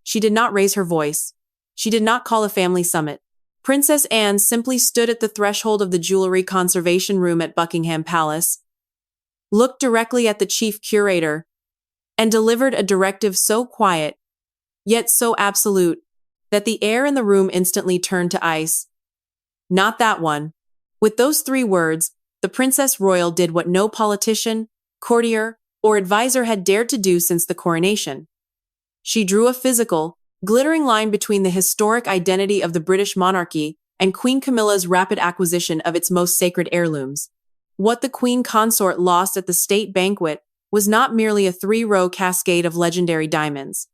She did not raise her voice. She did not call a family summit. Princess Anne simply stood at the threshold of the jewelry conservation room at Buckingham Palace, looked directly at the chief curator, and delivered a directive so quiet, yet so absolute, that the air in the room instantly turned to ice. Not that one. With those 3 words, the Princess Royal did what no politician, courtier, or advisor had dared to do since the coronation. She drew a physical, glittering line between the historic identity of the British monarchy and Queen Camilla's rapid acquisition of its most sacred heirlooms. What the Queen Consort lost at the state banquet was not merely a 3-row cascade of legendary diamonds.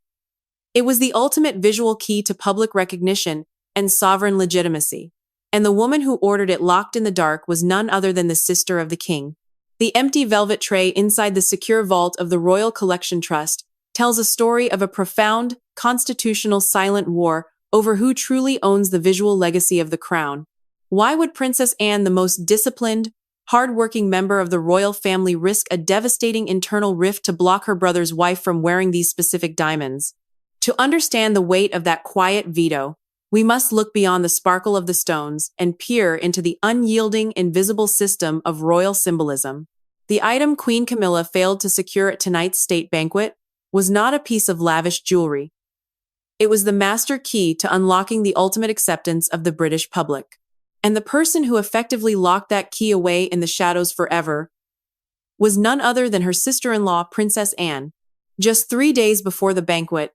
It was the ultimate visual key to public recognition and sovereign legitimacy. And the woman who ordered it locked in the dark was none other than the sister of the king. The empty velvet tray inside the secure vault of the Royal Collection Trust tells a story of a profound, constitutional silent war over who truly owns the visual legacy of the crown. Why would Princess Anne, the most disciplined, hard-working member of the royal family, risk a devastating internal rift to block her brother's wife from wearing these specific diamonds? To understand the weight of that quiet veto, we must look beyond the sparkle of the stones and peer into the unyielding, invisible system of royal symbolism. The item Queen Camilla failed to secure at tonight's state banquet was not a piece of lavish jewelry. It was the master key to unlocking the ultimate acceptance of the British public. And the person who effectively locked that key away in the shadows forever was none other than her sister-in-law, Princess Anne. Just 3 days before the banquet,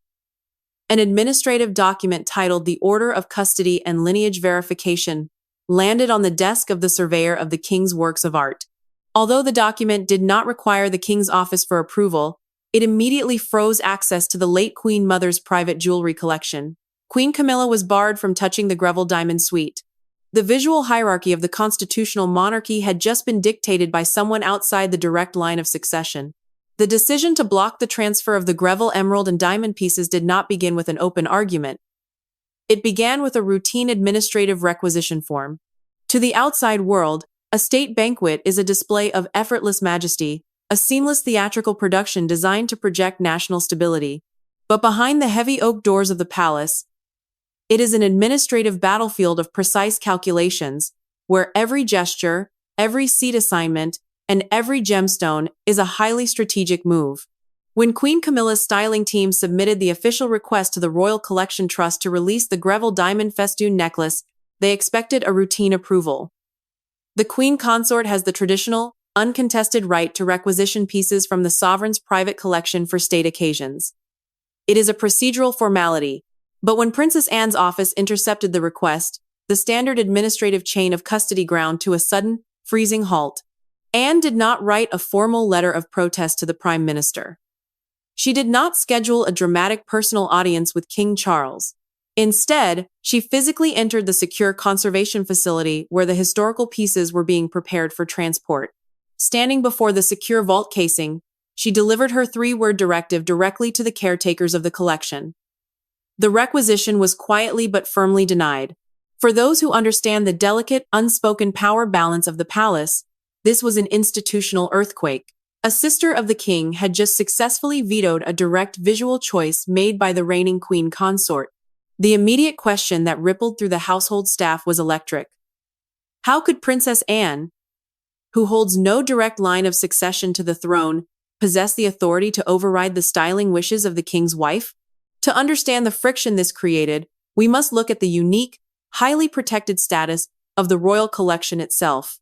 an administrative document titled the Order of Custody and Lineage Verification landed on the desk of the surveyor of the king's works of art. Although the document did not require the king's office for approval, it immediately froze access to the late Queen Mother's private jewelry collection. Queen Camilla was barred from touching the Greville diamond suite. The visual hierarchy of the constitutional monarchy had just been dictated by someone outside the direct line of succession. The decision to block the transfer of the Greville emerald and diamond pieces did not begin with an open argument. It began with a routine administrative requisition form. To the outside world, a state banquet is a display of effortless majesty, a seamless theatrical production designed to project national stability. But behind the heavy oak doors of the palace, it is an administrative battlefield of precise calculations, where every gesture, every seat assignment, and every gemstone is a highly strategic move. When Queen Camilla's styling team submitted the official request to the Royal Collection Trust to release the Greville diamond festoon necklace, they expected a routine approval. The Queen Consort has the traditional, uncontested right to requisition pieces from the sovereign's private collection for state occasions. It is a procedural formality, but when Princess Anne's office intercepted the request, the standard administrative chain of custody ground to a sudden, freezing halt. Anne did not write a formal letter of protest to the Prime Minister. She did not schedule a dramatic personal audience with King Charles. Instead, she physically entered the secure conservation facility where the historical pieces were being prepared for transport. Standing before the secure vault casing, she delivered her 3-word directive directly to the caretakers of the collection. The requisition was quietly but firmly denied. For those who understand the delicate, unspoken power balance of the palace, this was an institutional earthquake. A sister of the king had just successfully vetoed a direct visual choice made by the reigning queen consort. The immediate question that rippled through the household staff was electric. How could Princess Anne, who holds no direct line of succession to the throne, possess the authority to override the styling wishes of the king's wife? To understand the friction this created, we must look at the unique, highly protected status of the royal collection itself.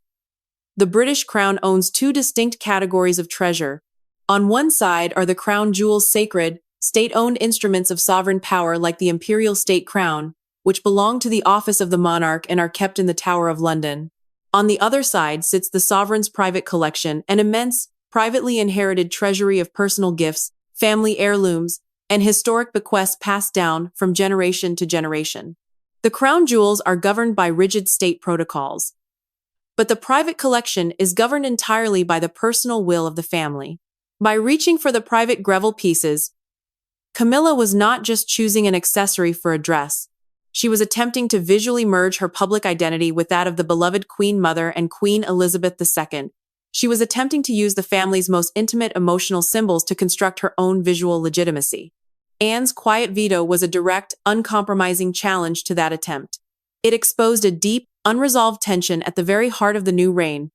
The British crown owns 2 distinct categories of treasure. On one side are the crown jewels, sacred, state-owned instruments of sovereign power like the imperial state crown, which belong to the office of the monarch and are kept in the Tower of London. On the other side sits the sovereign's private collection, an immense, privately inherited treasury of personal gifts, family heirlooms, and historic bequests passed down from generation to generation. The crown jewels are governed by rigid state protocols, but the private collection is governed entirely by the personal will of the family. By reaching for the private Greville pieces, Camilla was not just choosing an accessory for a dress. She was attempting to visually merge her public identity with that of the beloved Queen Mother and Queen Elizabeth II. She was attempting to use the family's most intimate emotional symbols to construct her own visual legitimacy. Anne's quiet veto was a direct, uncompromising challenge to that attempt. It exposed a deep, unresolved tension at the very heart of the new reign.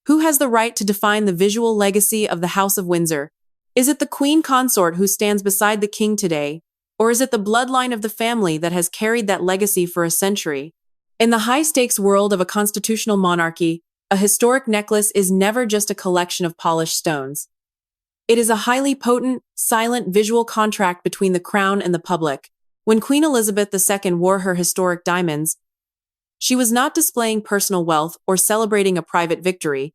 Who has the right to define the visual legacy of the House of Windsor? Is it the Queen Consort who stands beside the King today, or is it the bloodline of the family that has carried that legacy for a century? In the high-stakes world of a constitutional monarchy, a historic necklace is never just a collection of polished stones. It is a highly potent, silent visual contract between the crown and the public. When Queen Elizabeth II wore her historic diamonds, she was not displaying personal wealth or celebrating a private victory.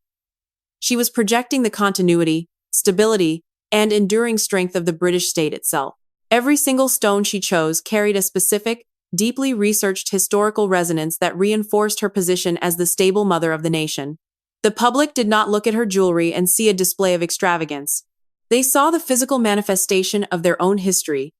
She was projecting the continuity, stability, and enduring strength of the British state itself. Every single stone she chose carried a specific, deeply researched historical resonance that reinforced her position as the stable mother of the nation. The public did not look at her jewelry and see a display of extravagance. They saw the physical manifestation of their own history,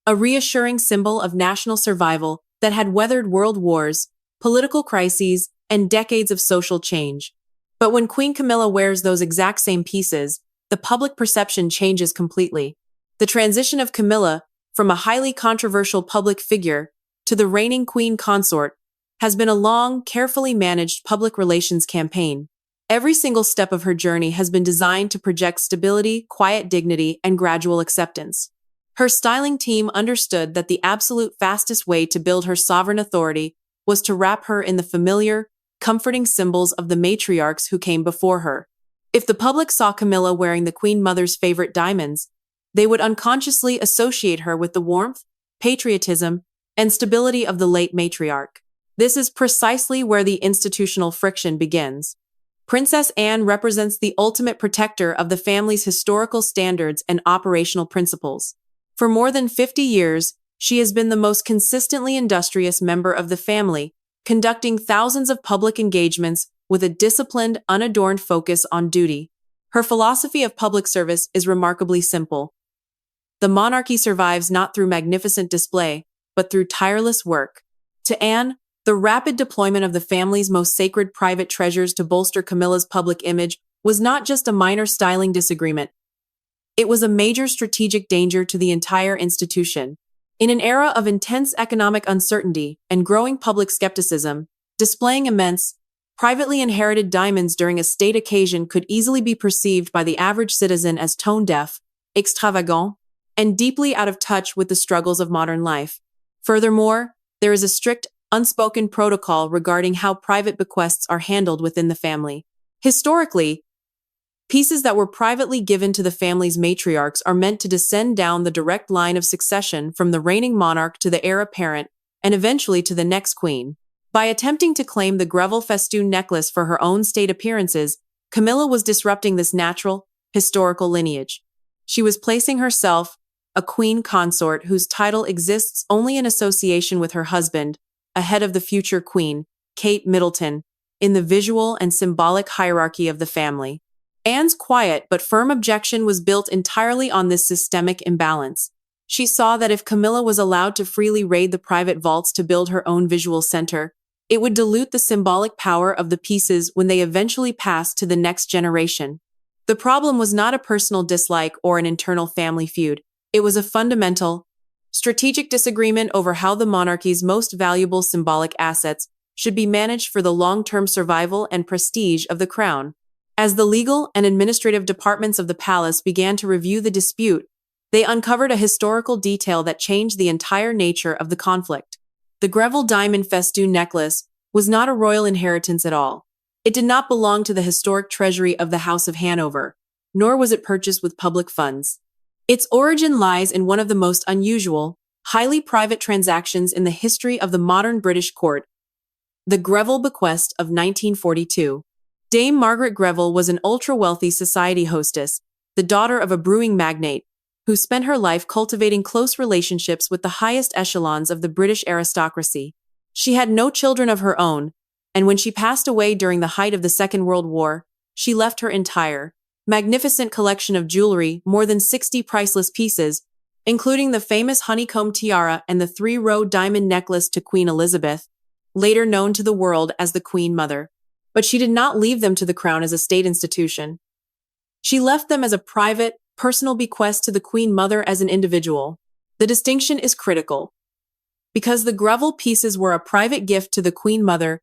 a reassuring symbol of national survival that had weathered world wars, political crises, and decades of social change. But when Queen Camilla wears those exact same pieces, the public perception changes completely. The transition of Camilla from a highly controversial public figure to the reigning queen consort has been a long, carefully managed public relations campaign. Every single step of her journey has been designed to project stability, quiet dignity, and gradual acceptance. Her styling team understood that the absolute fastest way to build her sovereign authority was to wrap her in the familiar, comforting symbols of the matriarchs who came before her. If the public saw Camilla wearing the Queen Mother's favorite diamonds, they would unconsciously associate her with the warmth, patriotism, and stability of the late matriarch. This is precisely where the institutional friction begins. Princess Anne represents the ultimate protector of the family's historical standards and operational principles. For more than 50 years, she has been the most consistently industrious member of the family, conducting thousands of public engagements with a disciplined, unadorned focus on duty. Her philosophy of public service is remarkably simple. The monarchy survives not through magnificent display, but through tireless work. To Anne, the rapid deployment of the family's most sacred private treasures to bolster Camilla's public image was not just a minor styling disagreement. It was a major strategic danger to the entire institution. In an era of intense economic uncertainty and growing public skepticism, displaying immense, privately inherited diamonds during a state occasion could easily be perceived by the average citizen as tone-deaf, extravagant, and deeply out of touch with the struggles of modern life. Furthermore, there is a strict, unspoken protocol regarding how private bequests are handled within the family. Historically, pieces that were privately given to the family's matriarchs are meant to descend down the direct line of succession from the reigning monarch to the heir apparent and eventually to the next queen. By attempting to claim the Greville festoon necklace for her own state appearances, Camilla was disrupting this natural, historical lineage. She was placing herself, a queen consort whose title exists only in association with her husband, ahead of the future queen, Kate Middleton, in the visual and symbolic hierarchy of the family. Anne's quiet but firm objection was built entirely on this systemic imbalance. She saw that if Camilla was allowed to freely raid the private vaults to build her own visual center, it would dilute the symbolic power of the pieces when they eventually passed to the next generation. The problem was not a personal dislike or an internal family feud. It was a fundamental, strategic disagreement over how the monarchy's most valuable symbolic assets should be managed for the long-term survival and prestige of the crown. As the legal and administrative departments of the palace began to review the dispute, they uncovered a historical detail that changed the entire nature of the conflict. The Greville diamond festoon necklace was not a royal inheritance at all. It did not belong to the historic treasury of the House of Hanover, nor was it purchased with public funds. Its origin lies in one of the most unusual, highly private transactions in the history of the modern British court, the Greville bequest of 1942. Dame Margaret Greville was an ultra-wealthy society hostess, the daughter of a brewing magnate, who spent her life cultivating close relationships with the highest echelons of the British aristocracy. She had no children of her own, and when she passed away during the height of the Second World War, she left her entire, magnificent collection of jewelry, more than 60 priceless pieces, including the famous honeycomb tiara and the 3-row diamond necklace to Queen Elizabeth, later known to the world as the Queen Mother. But she did not leave them to the crown as a state institution. She left them as a private, personal bequest to the Queen Mother as an individual. The distinction is critical. Because the Greville pieces were a private gift to the Queen Mother,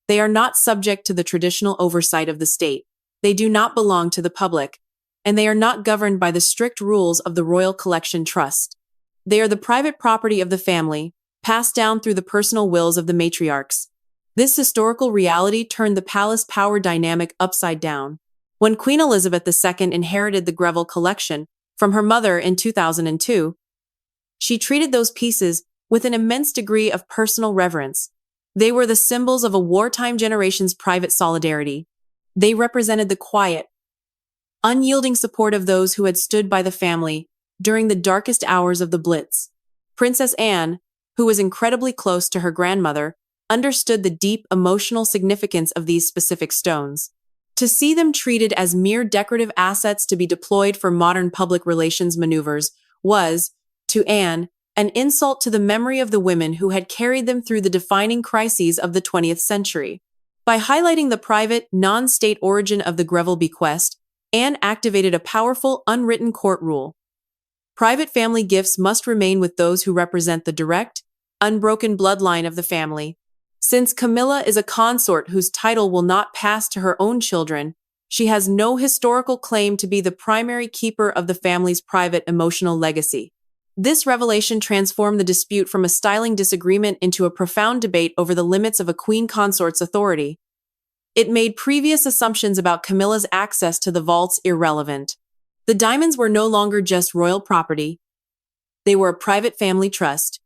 they are not subject to the traditional oversight of the state. They do not belong to the public, and they are not governed by the strict rules of the Royal Collection Trust. They are the private property of the family, passed down through the personal wills of the matriarchs. This historical reality turned the palace power dynamic upside down. When Queen Elizabeth II inherited the Greville collection from her mother in 2002, she treated those pieces with an immense degree of personal reverence. They were the symbols of a wartime generation's private solidarity. They represented the quiet, unyielding support of those who had stood by the family during the darkest hours of the Blitz. Princess Anne, who was incredibly close to her grandmother, understood the deep emotional significance of these specific stones. To see them treated as mere decorative assets to be deployed for modern public relations maneuvers was, to Anne, an insult to the memory of the women who had carried them through the defining crises of the 20th century. By highlighting the private, non-state origin of the Greville bequest, Anne activated a powerful, unwritten court rule. Private family gifts must remain with those who represent the direct, unbroken bloodline of the family. Since Camilla is a consort whose title will not pass to her own children, she has no historical claim to be the primary keeper of the family's private emotional legacy. This revelation transformed the dispute from a styling disagreement into a profound debate over the limits of a queen consort's authority. It made previous assumptions about Camilla's access to the vaults irrelevant. The diamonds were no longer just royal property. They were a private family trust,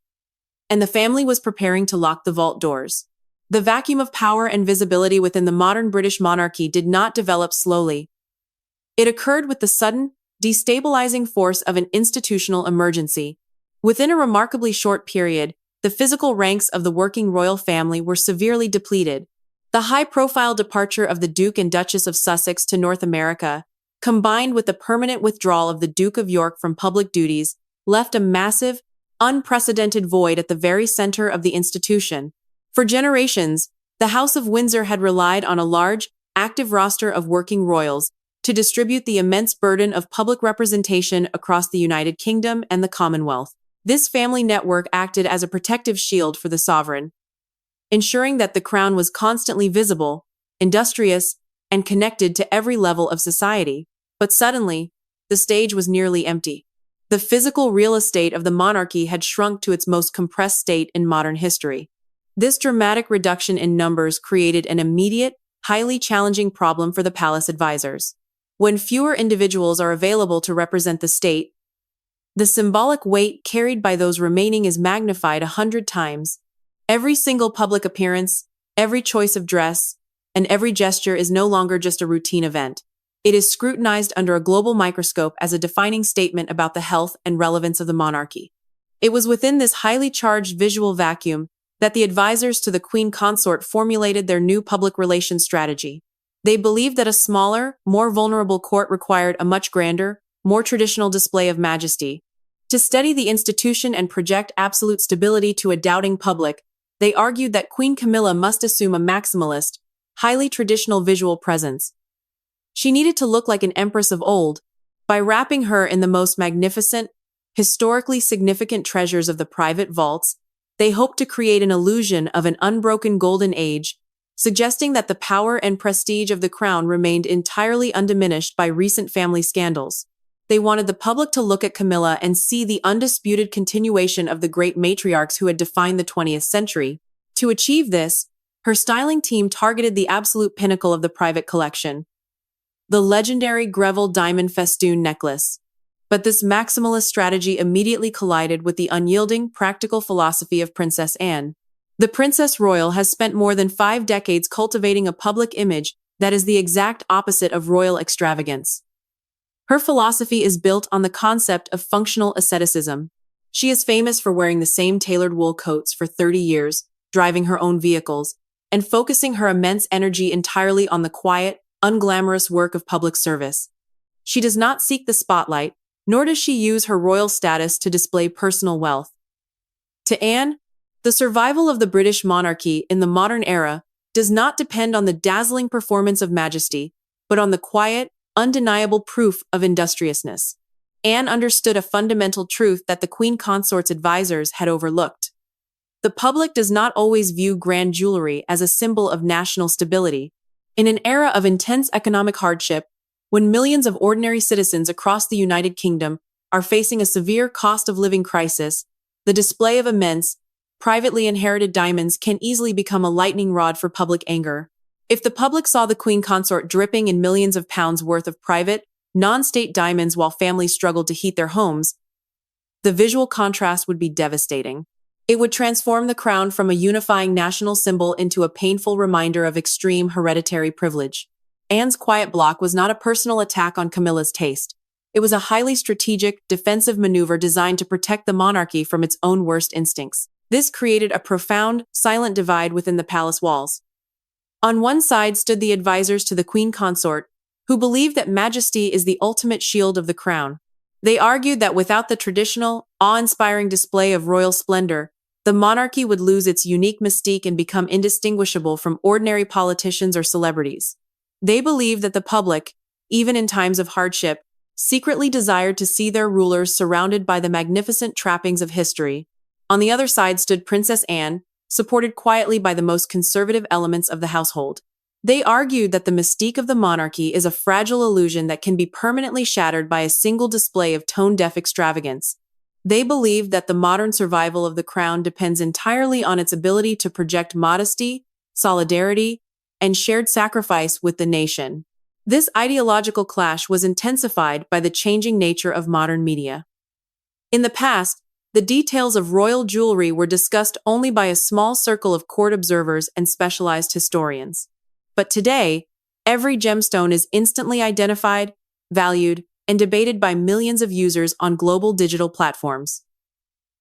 and the family was preparing to lock the vault doors. The vacuum of power and visibility within the modern British monarchy did not develop slowly. It occurred with the sudden, destabilizing force of an institutional emergency. Within a remarkably short period, the physical ranks of the working royal family were severely depleted. The high-profile departure of the Duke and Duchess of Sussex to North America, combined with the permanent withdrawal of the Duke of York from public duties, left a massive, unprecedented void at the very center of the institution. For generations, the House of Windsor had relied on a large, active roster of working royals to distribute the immense burden of public representation across the United Kingdom and the Commonwealth. This family network acted as a protective shield for the sovereign, ensuring that the crown was constantly visible, industrious, and connected to every level of society. But suddenly, the stage was nearly empty. The physical real estate of the monarchy had shrunk to its most compressed state in modern history. This dramatic reduction in numbers created an immediate, highly challenging problem for the palace advisors. When fewer individuals are available to represent the state, the symbolic weight carried by those remaining is magnified 100 times. Every single public appearance, every choice of dress, and every gesture is no longer just a routine event. It is scrutinized under a global microscope as a defining statement about the health and relevance of the monarchy. It was within this highly charged visual vacuum that the advisors to the Queen Consort formulated their new public relations strategy. They believed that a smaller, more vulnerable court required a much grander, more traditional display of majesty. To steady the institution and project absolute stability to a doubting public, they argued that Queen Camilla must assume a maximalist, highly traditional visual presence. She needed to look like an empress of old. By wrapping her in the most magnificent, historically significant treasures of the private vaults, they hoped to create an illusion of an unbroken golden age, suggesting that the power and prestige of the crown remained entirely undiminished by recent family scandals. They wanted the public to look at Camilla and see the undisputed continuation of the great matriarchs who had defined the 20th century. To achieve this, her styling team targeted the absolute pinnacle of the private collection, the legendary Greville diamond festoon necklace. But this maximalist strategy immediately collided with the unyielding, practical philosophy of Princess Anne. The Princess Royal has spent more than 5 decades cultivating a public image that is the exact opposite of royal extravagance. Her philosophy is built on the concept of functional asceticism. She is famous for wearing the same tailored wool coats for 30 years, driving her own vehicles, and focusing her immense energy entirely on the quiet, unglamorous work of public service. She does not seek the spotlight, nor does she use her royal status to display personal wealth. To Anne, the survival of the British monarchy in the modern era does not depend on the dazzling performance of majesty, but on the quiet, undeniable proof of industriousness. Anne understood a fundamental truth that the Queen Consort's advisors had overlooked. The public does not always view grand jewelry as a symbol of national stability. In an era of intense economic hardship, when millions of ordinary citizens across the United Kingdom are facing a severe cost of living crisis, the display of immense, privately inherited diamonds can easily become a lightning rod for public anger. If the public saw the Queen Consort dripping in millions of pounds worth of private, non-state diamonds while families struggled to heat their homes, the visual contrast would be devastating. It would transform the crown from a unifying national symbol into a painful reminder of extreme hereditary privilege. Anne's quiet block was not a personal attack on Camilla's taste. It was a highly strategic, defensive maneuver designed to protect the monarchy from its own worst instincts. This created a profound, silent divide within the palace walls. On one side stood the advisors to the Queen Consort, who believed that majesty is the ultimate shield of the crown. They argued that without the traditional, awe-inspiring display of royal splendor, the monarchy would lose its unique mystique and become indistinguishable from ordinary politicians or celebrities. They believed that the public, even in times of hardship, secretly desired to see their rulers surrounded by the magnificent trappings of history. On the other side stood Princess Anne, supported quietly by the most conservative elements of the household. They argued that the mystique of the monarchy is a fragile illusion that can be permanently shattered by a single display of tone-deaf extravagance. They believed that the modern survival of the crown depends entirely on its ability to project modesty, solidarity, and shared sacrifice with the nation. This ideological clash was intensified by the changing nature of modern media. In the past, the details of royal jewelry were discussed only by a small circle of court observers and specialized historians. But today, every gemstone is instantly identified, valued, and debated by millions of users on global digital platforms.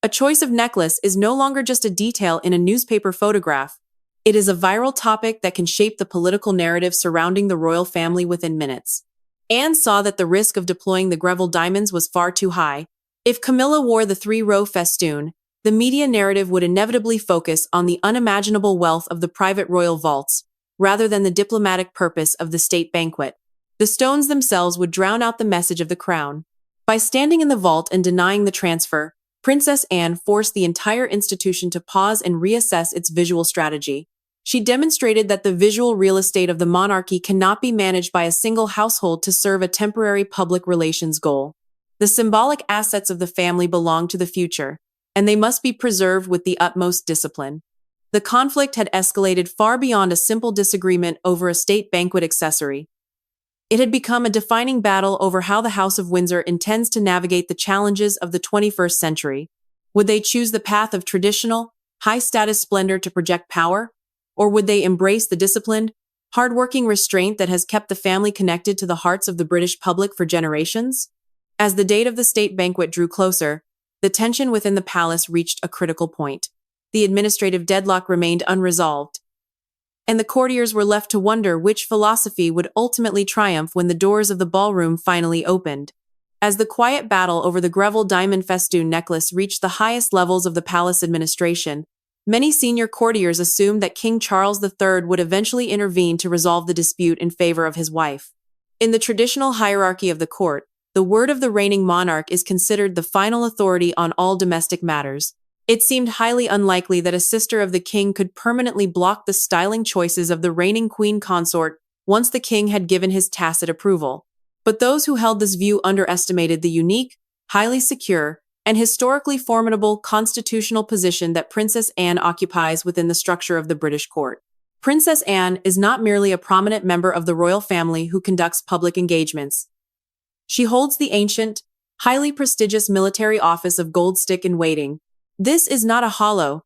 A choice of necklace is no longer just a detail in a newspaper photograph. It is a viral topic that can shape the political narrative surrounding the royal family within minutes. Anne saw that the risk of deploying the Greville diamonds was far too high. If Camilla wore the three-row festoon, the media narrative would inevitably focus on the unimaginable wealth of the private royal vaults, rather than the diplomatic purpose of the state banquet. The stones themselves would drown out the message of the crown. By standing in the vault and denying the transfer, Princess Anne forced the entire institution to pause and reassess its visual strategy. She demonstrated that the visual real estate of the monarchy cannot be managed by a single household to serve a temporary public relations goal. The symbolic assets of the family belong to the future, and they must be preserved with the utmost discipline. The conflict had escalated far beyond a simple disagreement over a state banquet accessory. It had become a defining battle over how the House of Windsor intends to navigate the challenges of the 21st century. Would they choose the path of traditional, high-status splendor to project power? Or would they embrace the disciplined, hard-working restraint that has kept the family connected to the hearts of the British public for generations? As the date of the state banquet drew closer, the tension within the palace reached a critical point. The administrative deadlock remained unresolved, and the courtiers were left to wonder which philosophy would ultimately triumph when the doors of the ballroom finally opened. As the quiet battle over the Greville diamond festoon necklace reached the highest levels of the palace administration, many senior courtiers assumed that King Charles III would eventually intervene to resolve the dispute in favor of his wife. In the traditional hierarchy of the court, the word of the reigning monarch is considered the final authority on all domestic matters. It seemed highly unlikely that a sister of the king could permanently block the styling choices of the reigning queen consort once the king had given his tacit approval. But those who held this view underestimated the unique, highly secure, and historically formidable constitutional position that Princess Anne occupies within the structure of the British court. Princess Anne is not merely a prominent member of the royal family who conducts public engagements. She holds the ancient, highly prestigious military office of Gold Stick in Waiting. This is not a hollow,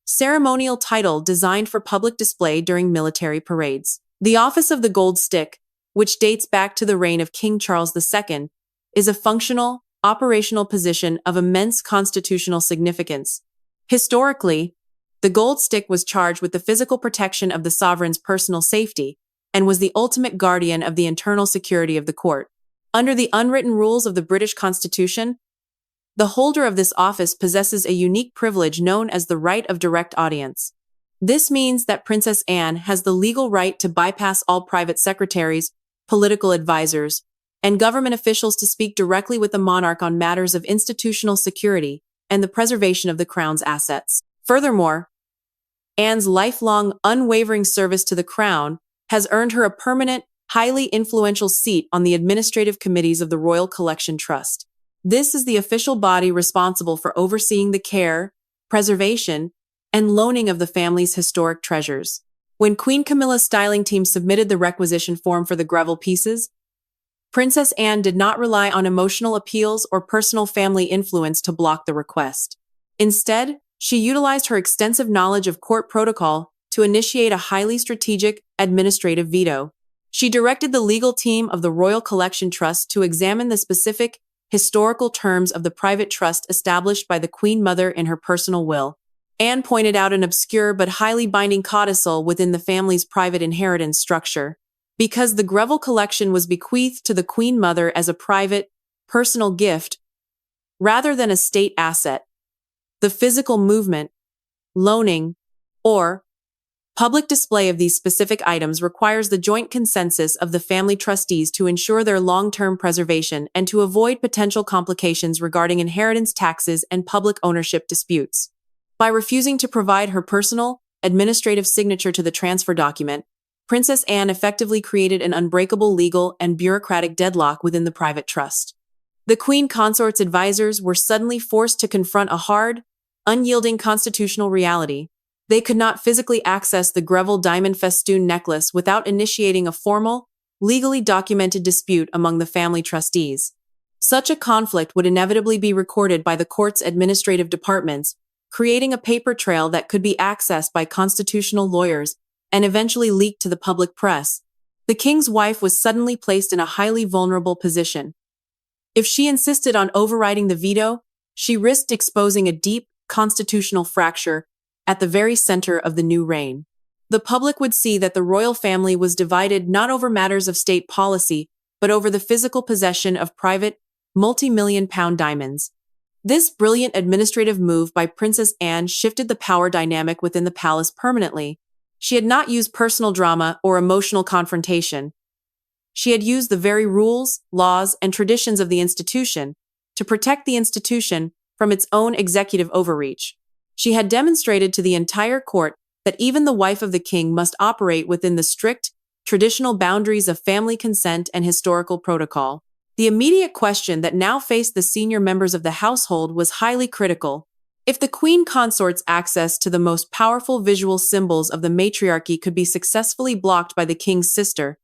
ceremonial title designed for public display during military parades. The office of the Gold Stick, which dates back to the reign of King Charles II, is a functional, operational position of immense constitutional significance. Historically, the Gold Stick was charged with the physical protection of the sovereign's personal safety and was the ultimate guardian of the internal security of the court. Under the unwritten rules of the British Constitution, the holder of this office possesses a unique privilege known as the right of direct audience. This means that Princess Anne has the legal right to bypass all private secretaries, political advisors, and government officials to speak directly with the monarch on matters of institutional security and the preservation of the crown's assets. Furthermore, Anne's lifelong, unwavering service to the crown has earned her a permanent, highly influential seat on the administrative committees of the Royal Collection Trust. This is the official body responsible for overseeing the care, preservation, and loaning of the family's historic treasures. When Queen Camilla's styling team submitted the requisition form for the Greville pieces, Princess Anne did not rely on emotional appeals or personal family influence to block the request. Instead, she utilized her extensive knowledge of court protocol to initiate a highly strategic administrative veto. She directed the legal team of the Royal Collection Trust to examine the specific historical terms of the private trust established by the Queen Mother in her personal will. Anne pointed out an obscure but highly binding codicil within the family's private inheritance structure. Because the Greville collection was bequeathed to the Queen Mother as a private, personal gift, rather than a state asset, the physical movement, loaning, or public display of these specific items requires the joint consensus of the family trustees to ensure their long-term preservation and to avoid potential complications regarding inheritance taxes and public ownership disputes. By refusing to provide her personal, administrative signature to the transfer document, Princess Anne effectively created an unbreakable legal and bureaucratic deadlock within the private trust. The Queen Consort's advisors were suddenly forced to confront a hard, unyielding constitutional reality. They could not physically access the Greville diamond festoon necklace without initiating a formal, legally documented dispute among the family trustees. Such a conflict would inevitably be recorded by the court's administrative departments, creating a paper trail that could be accessed by constitutional lawyers and eventually leaked to the public press. The king's wife was suddenly placed in a highly vulnerable position. If she insisted on overriding the veto, she risked exposing a deep constitutional fracture at the very center of the new reign. The public would see that the royal family was divided not over matters of state policy, but over the physical possession of private, multi-million-pound diamonds. This brilliant administrative move by Princess Anne shifted the power dynamic within the palace permanently. She had not used personal drama or emotional confrontation. She had used the very rules, laws, and traditions of the institution to protect the institution from its own executive overreach. She had demonstrated to the entire court that even the wife of the king must operate within the strict, traditional boundaries of family consent and historical protocol. The immediate question that now faced the senior members of the household was highly critical. If the Queen Consort's access to the most powerful visual symbols of the matriarchy could be successfully blocked by the king's sister,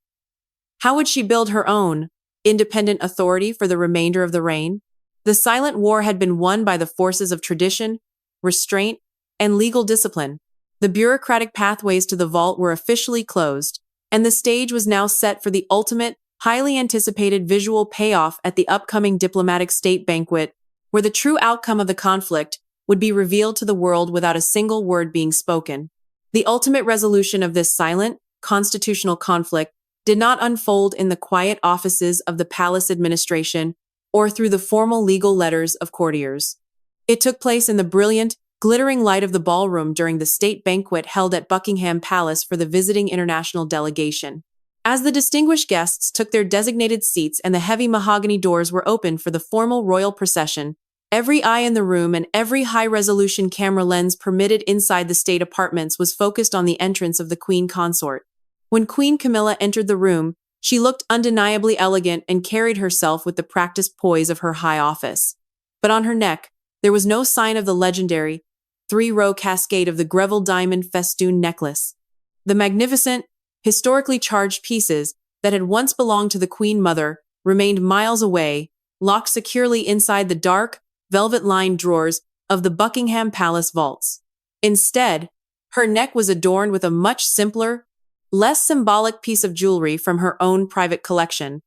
how would she build her own, independent authority for the remainder of the reign? The silent war had been won by the forces of tradition, restraint, and legal discipline. The bureaucratic pathways to the vault were officially closed, and the stage was now set for the ultimate, highly anticipated visual payoff at the upcoming diplomatic state banquet, where the true outcome of the conflict would be revealed to the world without a single word being spoken. The ultimate resolution of this silent, constitutional conflict did not unfold in the quiet offices of the palace administration or through the formal legal letters of courtiers. It took place in the brilliant, glittering light of the ballroom during the state banquet held at Buckingham Palace for the visiting international delegation. As the distinguished guests took their designated seats and the heavy mahogany doors were opened for the formal royal procession, every eye in the room and every high-resolution camera lens permitted inside the state apartments was focused on the entrance of the Queen Consort. When Queen Camilla entered the room, she looked undeniably elegant and carried herself with the practiced poise of her high office. But on her neck, there was no sign of the legendary, three-row cascade of the Greville diamond festoon necklace. The magnificent, historically charged pieces that had once belonged to the Queen Mother remained miles away, locked securely inside the dark, velvet-lined drawers of the Buckingham Palace vaults. Instead, her neck was adorned with a much simpler, less symbolic piece of jewelry from her own private collection.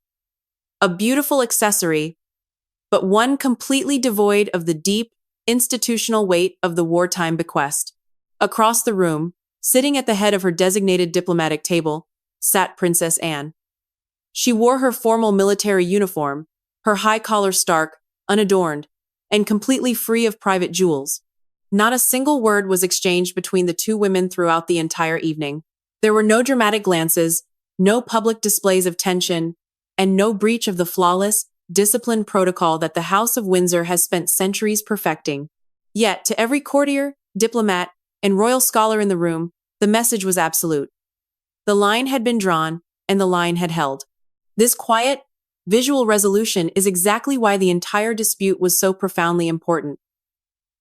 A beautiful accessory, but one completely devoid of the deep, institutional weight of the wartime bequest. Across the room, sitting at the head of her designated diplomatic table, sat Princess Anne. She wore her formal military uniform, her high collar stark, unadorned, and completely free of private jewels. Not a single word was exchanged between the two women throughout the entire evening. There were no dramatic glances, no public displays of tension, and no breach of the flawless, disciplined protocol that the House of Windsor has spent centuries perfecting. Yet, to every courtier, diplomat, and royal scholar in the room, the message was absolute. The line had been drawn, and the line had held. This quiet, visual resolution is exactly why the entire dispute was so profoundly important.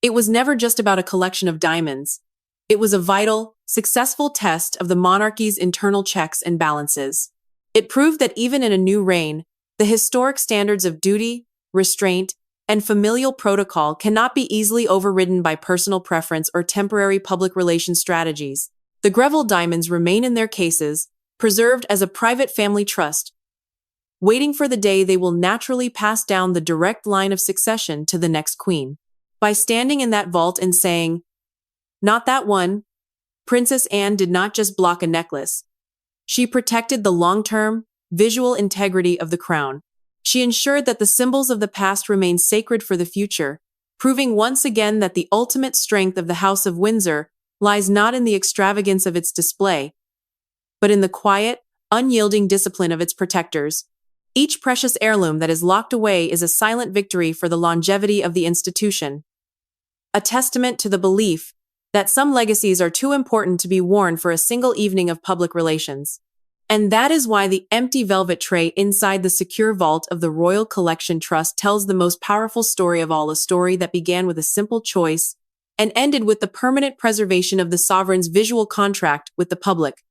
It was never just about a collection of diamonds. It was a vital, successful test of the monarchy's internal checks and balances. It proved that even in a new reign, the historic standards of duty, restraint, and familial protocol cannot be easily overridden by personal preference or temporary public relations strategies. The Greville diamonds remain in their cases, preserved as a private family trust, waiting for the day they will naturally pass down the direct line of succession to the next queen. By standing in that vault and saying, "Not that one," Princess Anne did not just block a necklace. She protected the long-term, visual integrity of the crown. She ensured that the symbols of the past remain sacred for the future, proving once again that the ultimate strength of the House of Windsor lies not in the extravagance of its display, but in the quiet, unyielding discipline of its protectors. Each precious heirloom that is locked away is a silent victory for the longevity of the institution, a testament to the belief that some legacies are too important to be worn for a single evening of public relations. And that is why the empty velvet tray inside the secure vault of the Royal Collection Trust tells the most powerful story of all, a story that began with a simple choice and ended with the permanent preservation of the sovereign's visual contract with the public.